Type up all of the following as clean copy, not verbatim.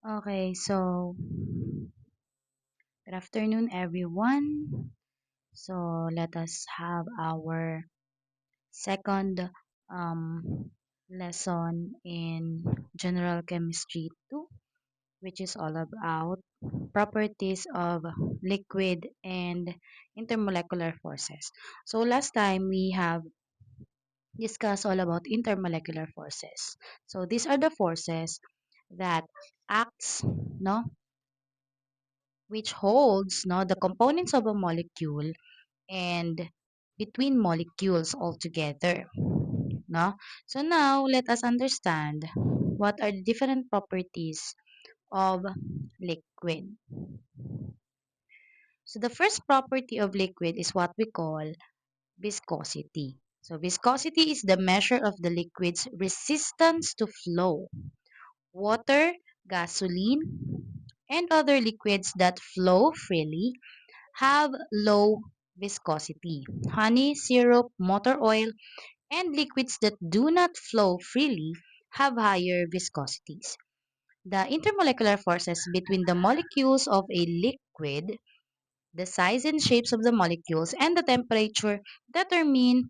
Okay, so good afternoon, everyone. So let us have our second lesson in General Chemistry 2, which is all about properties of liquid and intermolecular forces. So last time we have discussed all about intermolecular forces. So these are the forces that acts, no, which holds the components of a molecule and between molecules altogether. No? So now let us understand what are the different properties of liquid. So the first property of liquid is what we call viscosity. So viscosity is the measure of the liquid's resistance to flow. Water, gasoline, and other liquids that flow freely have low viscosity. Honey, syrup, motor oil, and liquids that do not flow freely have higher viscosities. The intermolecular forces between the molecules of a liquid, the size and shapes of the molecules, and the temperature determine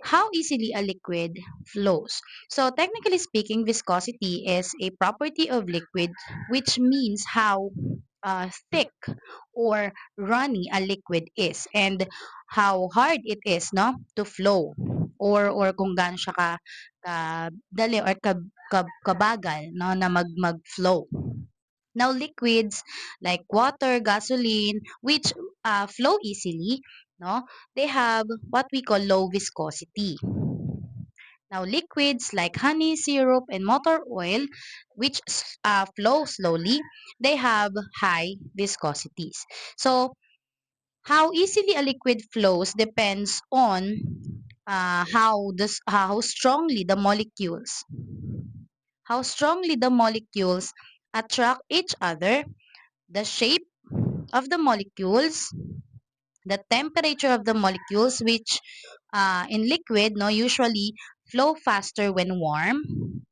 how easily a liquid flows. So, technically speaking, viscosity is a property of liquid, which means how thick or runny a liquid is and how hard it is to flow or kung gaano siya ka dali or kabagal na mag-flow. Now, liquids like water, gasoline, which flow easily, they have what we call low viscosity. Now, liquids like honey, syrup, and motor oil, which flow slowly, they have high viscosities. So, how easily a liquid flows depends on how strongly the molecules attract each other, the shape of the molecules, the temperature of the molecules, which in liquid usually flow faster when warm.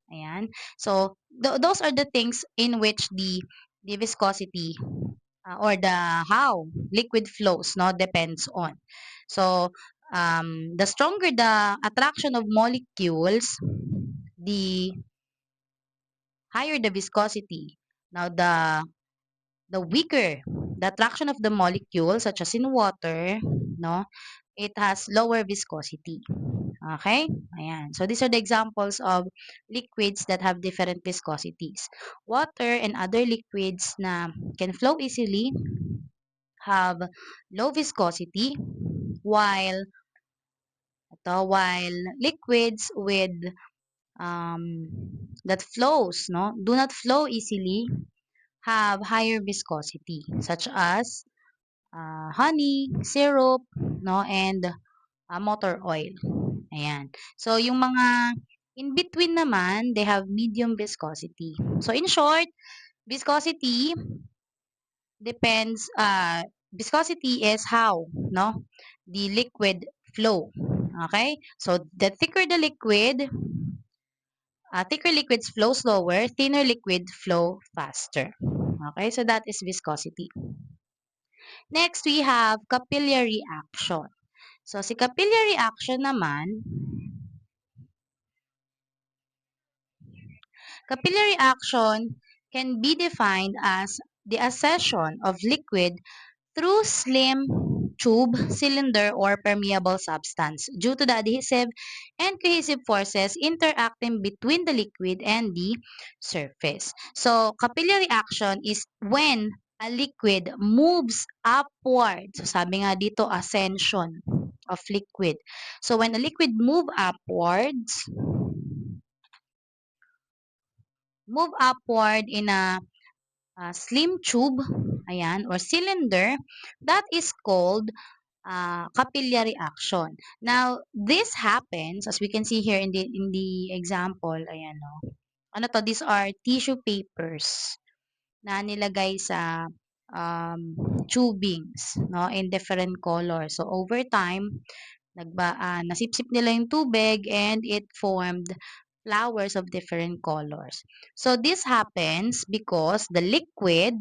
Ayan. So those are the things in which the viscosity or the how liquid flows depends on. So the stronger the attraction of molecules, the higher the viscosity. Now the weaker the attraction of the molecules, such as in water, it has lower viscosity. Okay? Ayan. So these are the examples of liquids that have different viscosities. Water and other liquids na can flow easily have low viscosity, while while liquids with that flows do not flow easily have higher viscosity, such as honey, syrup, and motor oil. Ayan. So, yung mga in between naman, they have medium viscosity. So, in short, viscosity viscosity is how, the liquid flow. Okay? So, the thicker the liquid, thicker liquids flow slower, thinner liquid flow faster. Okay? So, that is viscosity. Next, we have capillary action. So, si capillary action naman, capillary action can be defined as the accession of liquid through slim tube, cylinder, or permeable substance due to the adhesive and cohesive forces interacting between the liquid and the surface. So, capillary action is when a liquid moves upward. So, sabi nga dito, ascension of liquid. So, when a liquid move upward in a slim tube, ayan, or cylinder, that is called capillary action. Now, this happens, as we can see here in the example, ayan, no? Ano to, these are tissue papers na nilagay sa tubings, in different colors. So, over time, nasipsip nila yung tubig and it formed flowers of different colors. So this happens because the liquid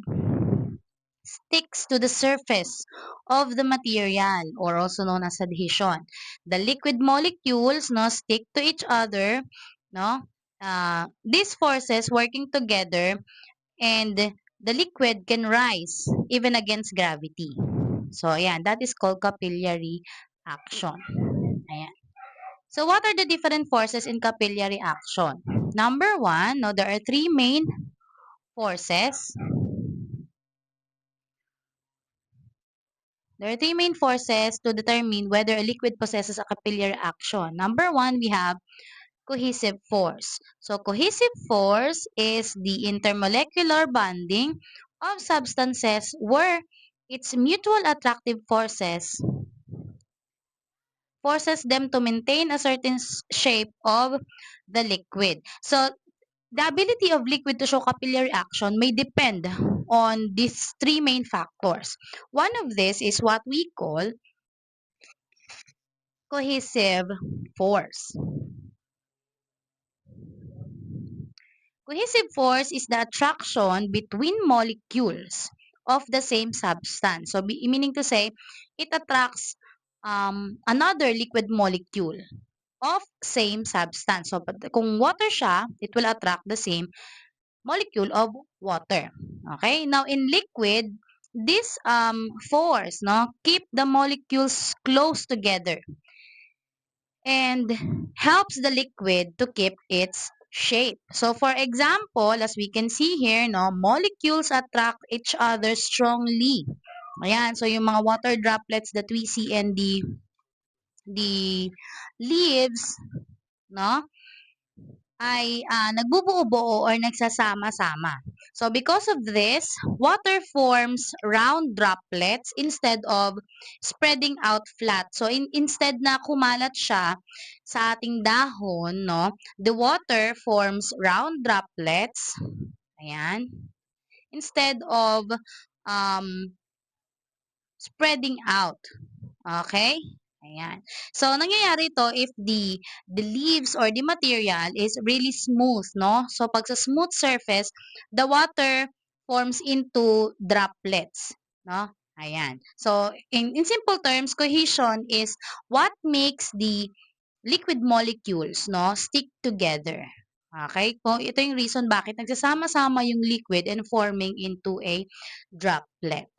sticks to the surface of the material, or also known as adhesion. The liquid molecules no stick to each other, no. These forces working together, and the liquid can rise even against gravity. So ayan, that is called capillary action. Ayan. So what are the different forces in capillary action? Number one, no, there are three main forces. There are three main forces to determine whether a liquid possesses a capillary action. Number one, we have cohesive force. So cohesive force is the intermolecular bonding of substances where its mutual attractive forces them to maintain a certain shape of the liquid. So the ability of liquid to show capillary action may depend on these three main factors. One of this is what we call cohesive force. Cohesive force is the attraction between molecules of the same substance. So, meaning to say, it attracts another liquid molecule of same substance. So, kung water siya, it will attract the same molecule of water. Okay? Now, in liquid, this force keep the molecules close together and helps the liquid to keep its shape. So for example, as we can see here, molecules attract each other strongly. Ayan, so yung mga water droplets that we see in the leaves, no, ay nagbubuo-buo or nagsasama-sama. So because of this, water forms round droplets instead of spreading out flat. So instead na kumalat siya sa ating dahon, no, the water forms round droplets. Ayan. Instead of spreading out. Okay? Ayan. So, nangyayari ito if the leaves or the material is really smooth, no? So, pag sa smooth surface, the water forms into droplets, no? Ayan. So, in simple terms, cohesion is what makes the liquid molecules, no, stick together. Okay? Kung ito yung reason bakit nagsasama-sama yung liquid and forming into a droplet.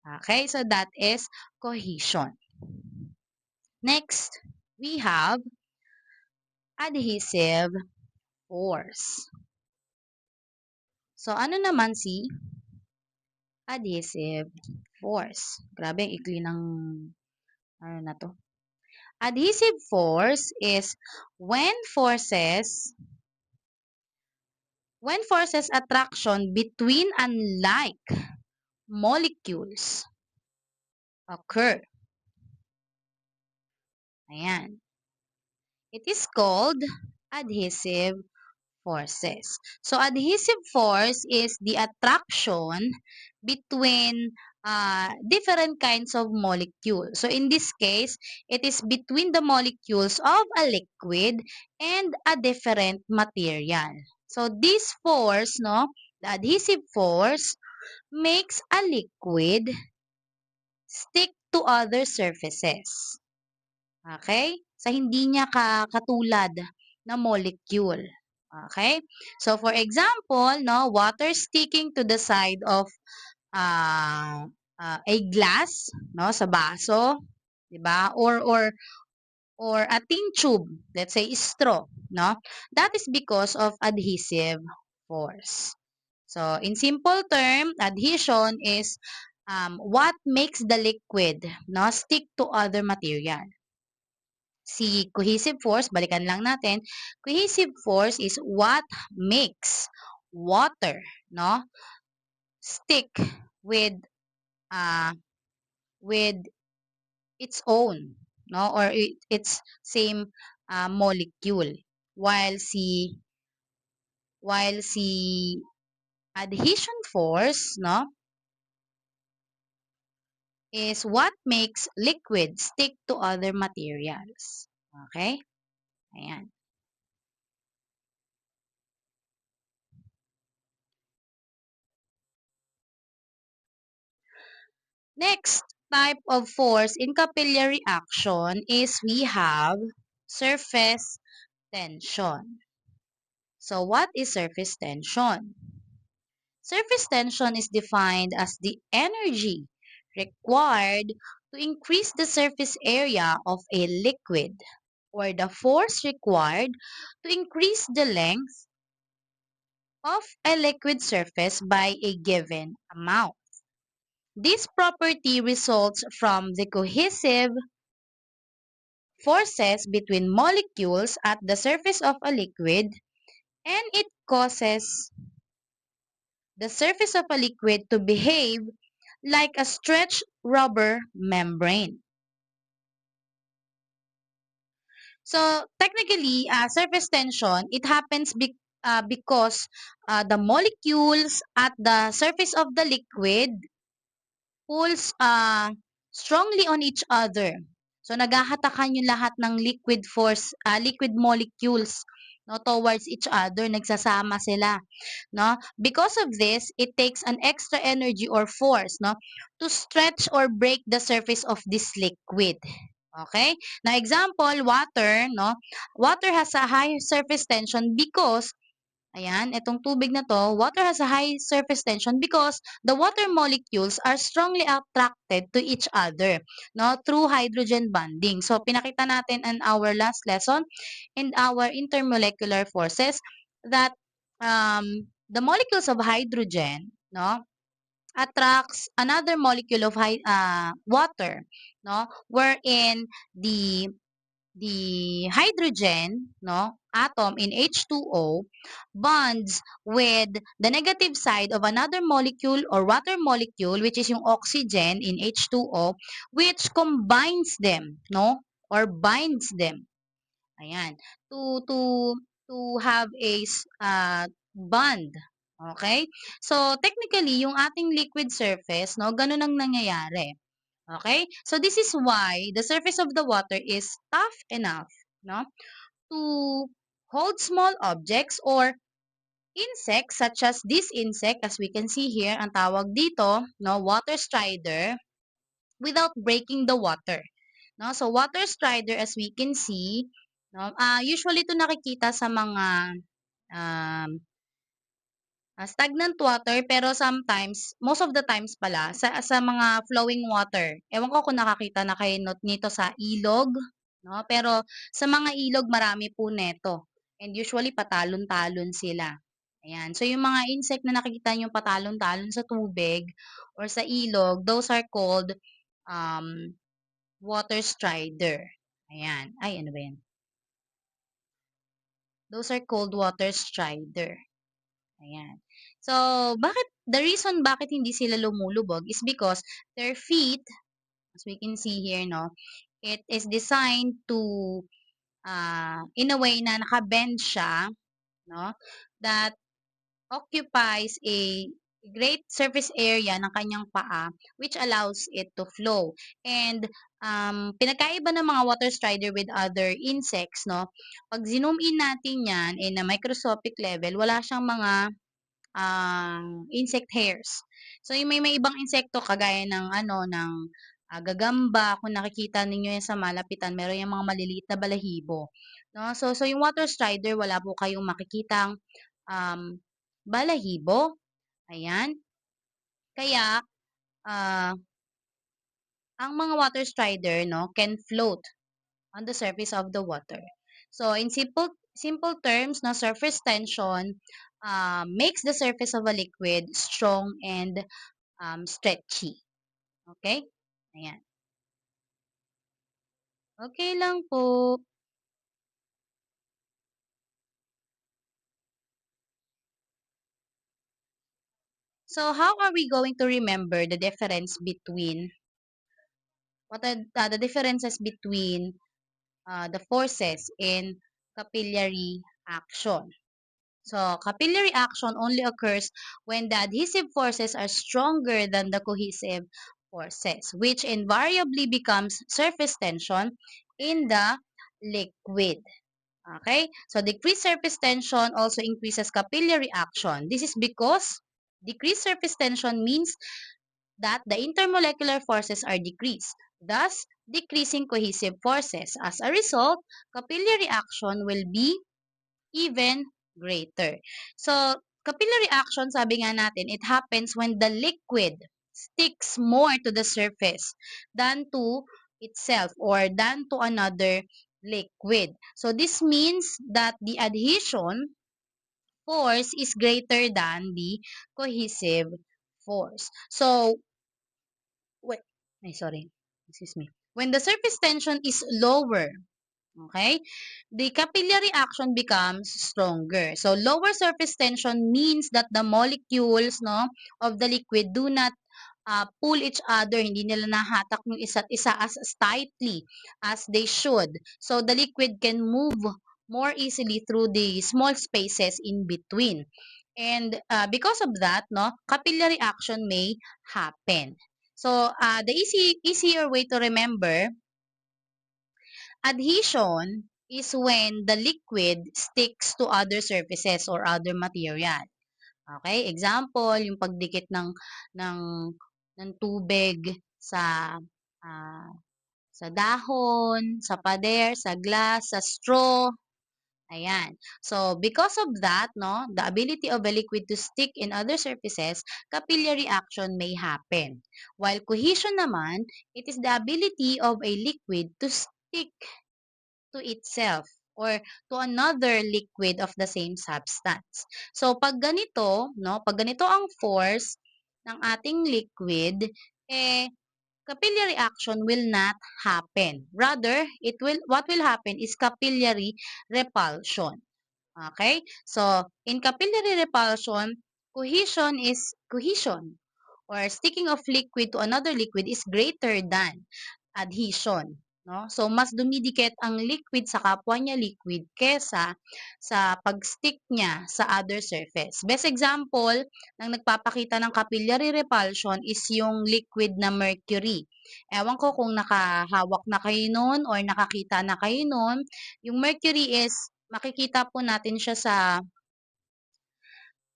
Okay? So, that is cohesion. Next, we have adhesive force. So, ano naman si adhesive force? Grabe, ang ikli ng ano na to. Adhesive force is when forces attraction between unlike molecules occur. Ayan. It is called adhesive forces. So, adhesive force is the attraction between different kinds of molecules. So, in this case, it is between the molecules of a liquid and a different material. So, this force, no, the adhesive force, makes a liquid stick to other surfaces. Okay? Sa hindi niya katulad na molecule. Okay? So, for example, no, water sticking to the side of a glass, no, sa baso, 'di ba? Or a tin tube, let's say straw, no? That is because of adhesive force. So, in simple term, adhesion is what makes the liquid, no, stick to other material. Si cohesive force, balikan lang natin, cohesive force is what makes water, no, stick with uh with its own, no, or its same molecule, while si adhesion force, no, is what makes liquid stick to other materials. Okay? Ayan. Next type of force in capillary action is we have surface tension. So what is surface tension? Surface tension is defined as the energy required to increase the surface area of a liquid or the force required to increase the length of a liquid surface by a given amount. This property results from the cohesive forces between molecules at the surface of a liquid, and it causes the surface of a liquid to behave like a stretched rubber membrane. So technically, surface tension, it happens because the molecules at the surface of the liquid pulls strongly on each other. So naghahatakan yung lahat ng liquid molecules no towards each other, nagsasama sila, no? Because of this, it takes an extra energy or force, no, to stretch or break the surface of this liquid. Okay? Now example, water, no? Water has a high surface tension because ayan, itong tubig na to, water has a high surface tension because the water molecules are strongly attracted to each other, no, through hydrogen bonding. So, pinakita natin in our last lesson in our intermolecular forces that the molecules of hydrogen, no, attracts another molecule of water, no, wherein the hydrogen no atom in H2O bonds with the negative side of another molecule or water molecule, which is yung oxygen in H2O, which combines them no or binds them, ayan, to have a bond. Okay, so technically yung ating liquid surface no ganun ang nangyayari. Okay? So this is why the surface of the water is tough enough, no, to hold small objects or insects such as this insect as we can see here, ang tawag dito, no, water strider without breaking the water. No? So water strider as we can see, no, usually ito nakikita sa mga um, stagnant water pero sometimes, most of the times pala, sa mga flowing water. Ewan ko kung nakakita na kayo nito sa ilog, no? Pero sa mga ilog marami po neto. And usually patalon-talon sila. Ayan. So yung mga insect na nakikita niyo patalon-talon sa tubig or sa ilog, those are called um, water strider. Ayan. Ay, ano ba yan? Those are called water strider. Ayan. So, the reason bakit hindi sila lumulubog is because their feet, as we can see here, no, it is designed to, in a way na nakabend siya, no, that occupies a great surface area ng kanyang paa which allows it to flow. And pinagkaiba ng mga water strider with other insects, no, pag zoom in natin yan in a microscopic level, wala siyang mga insect hairs. So, yung may ibang insekto kagaya ng ano, ng gagamba, kung nakikita ninyo yan sa malapitan, meron yung mga maliliit na balahibo. No? So yung water strider, wala po kayong makikitang um, balahibo. Ayan. Kaya, uh, ang mga water strider, no, can float on the surface of the water. So, in simple terms, no, surface tension makes the surface of a liquid strong and stretchy. Okay? Ayan. Okay lang po. So, how are we going to remember the difference between what are the differences between the forces in capillary action? So, capillary action only occurs when the adhesive forces are stronger than the cohesive forces, which invariably becomes surface tension in the liquid. Okay? So, decreased surface tension also increases capillary action. This is because decreased surface tension means that the intermolecular forces are decreased, thus decreasing cohesive forces. As a result, capillary action will be even greater. So, capillary action, sabi nga natin, it happens when the liquid sticks more to the surface than to itself or than to another liquid. So, this means that the adhesion force is greater than the cohesive force. So, wait, ay, sorry, excuse me. When the surface tension is lower, okay, the capillary action becomes stronger. So, lower surface tension means that the molecules, no, of the liquid do not pull each other, hindi nila nahatak yung isa't isa as tightly as they should. So, the liquid can move more easily through the small spaces in between. And because of that, no, capillary action may happen. So, the easier way to remember, adhesion is when the liquid sticks to other surfaces or other material. Okay? Example, yung pagdikit ng ng tubig sa ah, sa dahon, sa pader, sa glass, sa straw. Ayan. So, because of that, no, the ability of a liquid to stick in other surfaces, capillary action may happen. While cohesion naman, it is the ability of a liquid to stick to itself or to another liquid of the same substance. So, pag ganito, no, pag ganito ang force ng ating liquid, eh, capillary action will not happen. Rather, what will happen is capillary repulsion. Okay? So, in capillary repulsion, cohesion or sticking of liquid to another liquid is greater than adhesion. No? So, mas dumidikit ang liquid sa kapwa niya liquid kesa sa pag-stick niya sa other surface. Best example ng nagpapakita ng capillary repulsion is yung liquid na mercury. Ewan ko kung nakahawak na kayo nun or nakakita na kayo nun. Yung mercury is, makikita po natin siya sa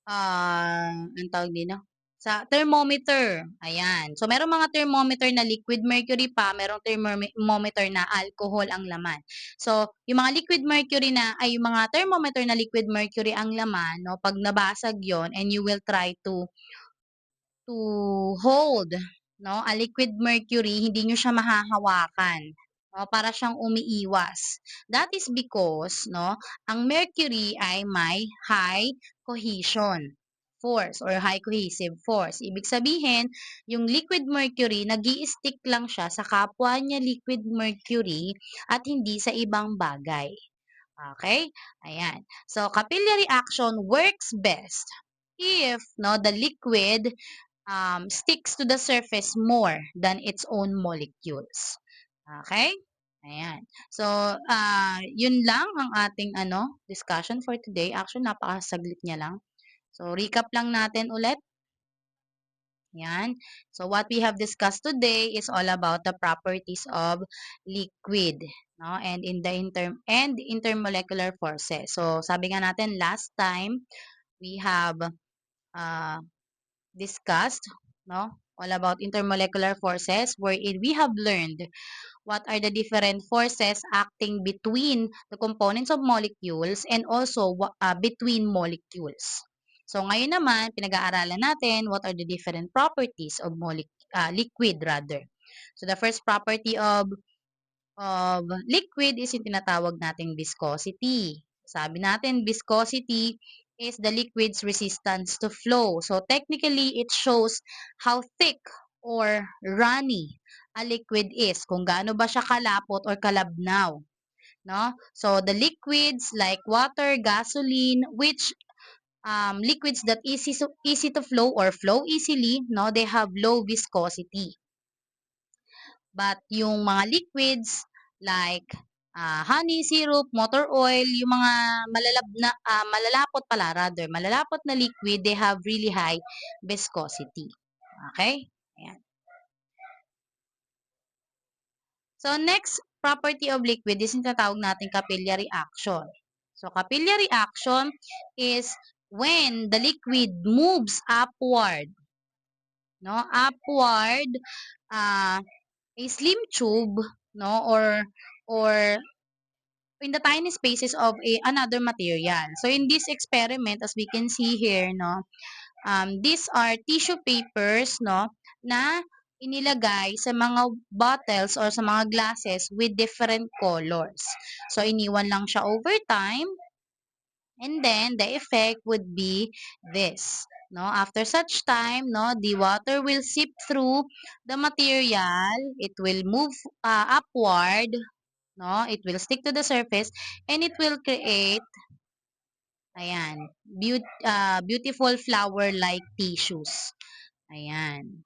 anong tawag dito? Sa thermometer, ayan. So, merong mga thermometer na liquid mercury pa, merong thermometer na alcohol ang laman. So, yung mga liquid mercury na, ay yung mga thermometer na liquid mercury ang laman, no, pag nabasag yon and you will try to hold, no, a liquid mercury, hindi nyo siya mahahawakan. No, para siyang umiiwas. That is because, no, ang mercury ay may high cohesion force or high cohesive force. Ibig sabihin, yung liquid mercury, nag stick lang siya sa kapwa niya liquid mercury at hindi sa ibang bagay. Okay? Ayan. So, capillary action works best if, no, the liquid sticks to the surface more than its own molecules. Okay? Ayan. So, yun lang ang ating discussion for today. Actually, napakasaglit niya lang. So, recap lang natin ulit. Yan. So, what we have discussed today is all about the properties of liquid, no? And in the intermolecular forces. So, sabi nga natin last time, we have uh, discussed, no, all about intermolecular forces wherein we have learned what are the different forces acting between the components of molecules and also between molecules. So ngayon naman, pinag-aaralan natin what are the different properties of liquid rather. So the first property of liquid is yung tinatawag nating viscosity. Sabi natin, viscosity is the liquid's resistance to flow. So, technically, it shows how thick or runny a liquid is. Kung gaano ba siya kalapot or kalabnaw. No? So, the liquids like water, gasoline, which liquids that easy to flow or flow easily, no, they have low viscosity. But yung mga liquids like honey syrup, motor oil, yung mga malalapot na liquid, they have really high viscosity. Okay? Ayan. So, next property of liquid is yung tatawag natin capillary action. So, capillary action is when the liquid moves upward no? Upward, a slim tube, no? Or in the tiny spaces of another material. So in this experiment, as we can see here, no, these are tissue papers, no, na inilagay sa mga bottles or sa mga glasses with different colors. So iniwan lang siya over time, and then the effect would be this. No, after such time, no, the water will seep through the material. It will move upward, no? It will stick to the surface and it will create, ayan, beautiful flower-like tissues. Ayan.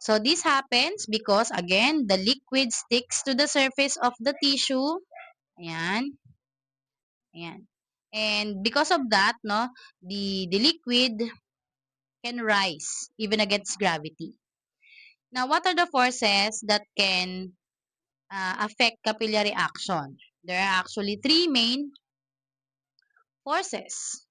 So this happens because again, the liquid sticks to the surface of the tissue. Ayan. Ayan. And because of that, no, the liquid can rise even against gravity. Now, what are the forces that can affect capillary action? There are actually three main forces,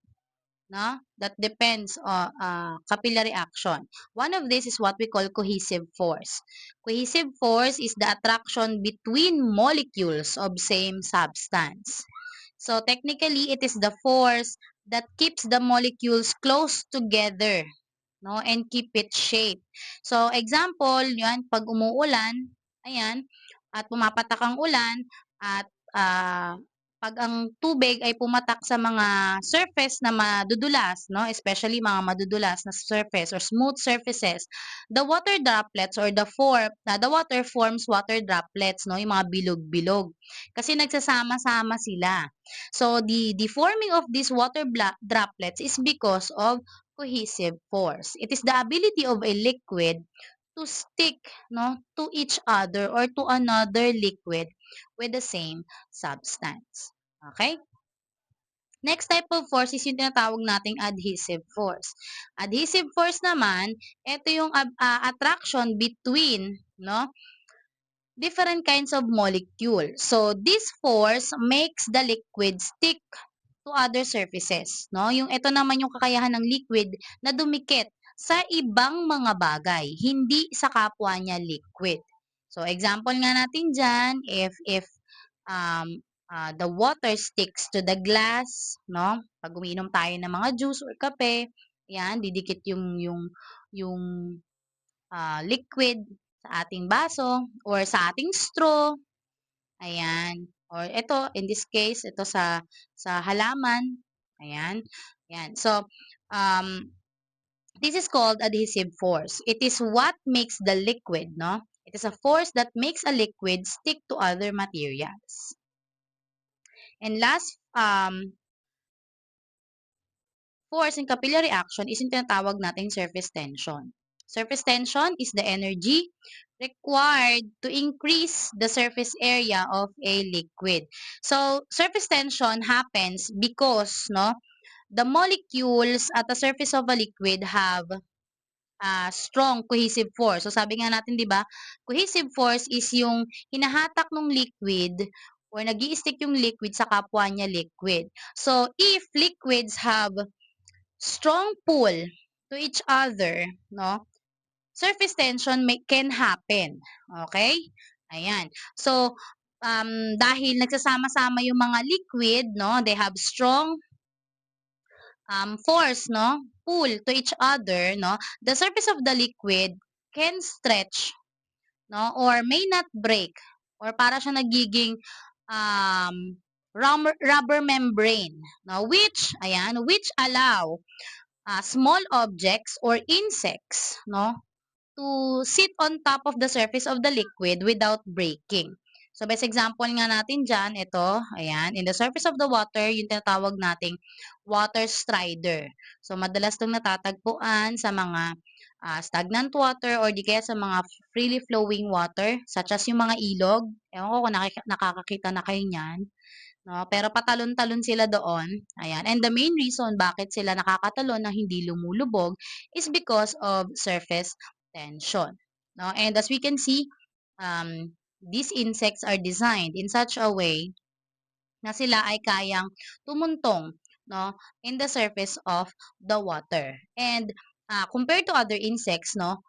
no, that depends on capillary action. One of this is what we call cohesive force. Cohesive force is the attraction between molecules of same substance. So technically, it is the force that keeps the molecules close together, no, and keep it shape. So example, yan, pag umuulan, ayan, at pumapatak ang ulan, at ah, pag ang tubig ay pumatak sa mga surface na madudulas, no, especially mga madudulas na surface or smooth surfaces, the water droplets or the water forms water droplets, no, yung mga bilog-bilog. Kasi nagsasama-sama sila. So the forming of these water droplets is because of cohesive force. It is the ability of a liquid to stick, no, to each other or to another liquid with the same substance. Okay? Next type of force is yung tinatawag nating adhesive force. Adhesive force naman, ito yung attraction between, no, different kinds of molecule. So this force makes the liquid stick to other surfaces, no? Yung ito naman yung kakayahan ng liquid na dumikit sa ibang mga bagay, hindi sa kapwa niya liquid. So example nga natin diyan, if the water sticks to the glass, no? Pag umiinom tayo ng mga juice or kape, yan, didikit yung liquid sa ating baso or sa ating straw. Ayan. Or ito, in this case, ito sa halaman. Ayan. Ayan. So, this is called adhesive force. It is what makes the liquid, no? It is a force that makes a liquid stick to other materials. And last force in capillary action is yung tinatawag nating surface tension. Surface tension is the energy required to increase the surface area of a liquid. So, surface tension happens because, no, the molecules at the surface of a liquid have strong cohesive force. So, sabi nga natin, di ba, cohesive force is yung hinahatak ng liquid or nag stick yung liquid sa kapwa niya liquid. So, if liquids have strong pull to each other, no, surface tension can happen. Okay? Ayan. So, dahil nagsasama-sama yung mga liquid, no, they have strong force, no, pull to each other, no, the surface of the liquid can stretch, no, or may not break, or para siya nagiging rubber membrane, no, which allow small objects or insects, no, to sit on top of the surface of the liquid without breaking. So, best example nga natin dyan, ito, ayan, in the surface of the water, yung tinatawag nating water strider. So, madalas itong natatagpuan sa mga stagnant water or di kaya sa mga freely flowing water, such as yung mga ilog. Ewan ko kung nakakakita na kayo niyan. No? Pero patalon-talon sila doon. Ayan. And the main reason bakit sila nakakatalon na hindi lumulubog is because of surface tension. No? And as we can see, these insects are designed in such a way na sila ay kayang tumuntong, no, in the surface of the water. And compared to other insects, no,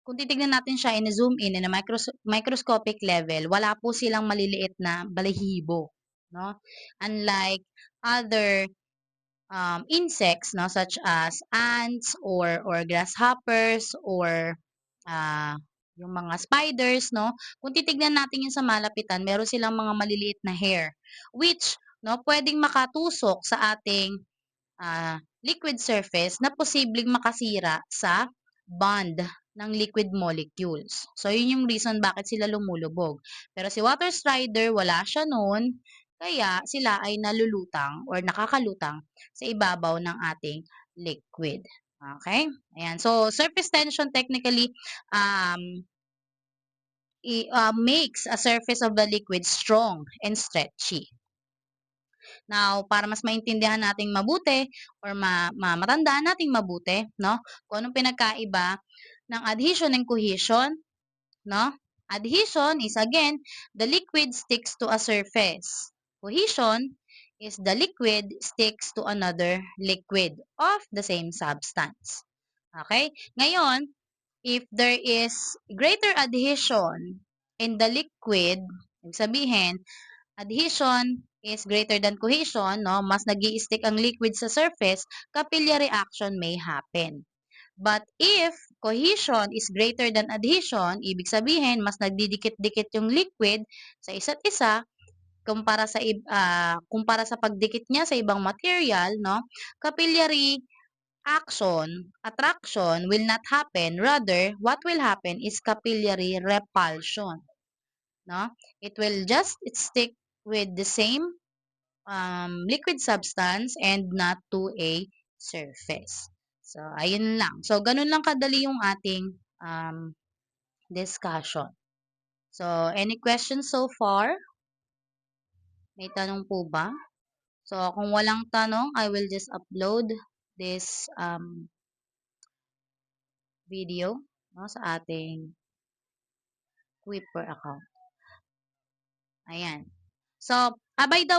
kung titignan natin siya in a zoom in a microscopic level, wala po silang maliliit na balahibo, no? Unlike other insects, no, such as ants or grasshoppers or uh, yung mga spiders, no? Kung titignan natin yun sa malapitan, meron silang mga maliliit na hair which no, pwedeng makatusok sa ating liquid surface na posibleng makasira sa bond ng liquid molecules. So, yun yung reason bakit sila lumulubog. Pero si water strider, wala siya noon, kaya sila ay nalulutang or nakakalutang sa ibabaw ng ating liquid. Okay? Ayan. So, surface tension technically makes a surface of the liquid strong and stretchy. Now, para mas maintindihan nating mabuti or matandaan nating mabuti, no? Kung anong pinagkaiba ng adhesion and cohesion, no? Adhesion is again, the liquid sticks to a surface. Cohesion is the liquid sticks to another liquid of the same substance. Okay? Ngayon, if there is greater adhesion in the liquid, ibig sabihin, adhesion is greater than cohesion, no? Mas nag-i-stick ang liquid sa surface, capillary action may happen. But if cohesion is greater than adhesion, ibig sabihin, mas nagdidikit-dikit yung liquid sa isa't isa, kumpara sa pagdikit niya sa ibang material, no? Capillary attraction will not happen. Rather, what will happen is capillary repulsion. No? It will just stick with the same liquid substance and not to a surface. So, ayun lang. So, ganun lang kadali yung ating discussion. So, any questions so far? May tanong po ba? So, kung walang tanong, I will just upload this video no, sa ating Quipper account. Ayan. So, by the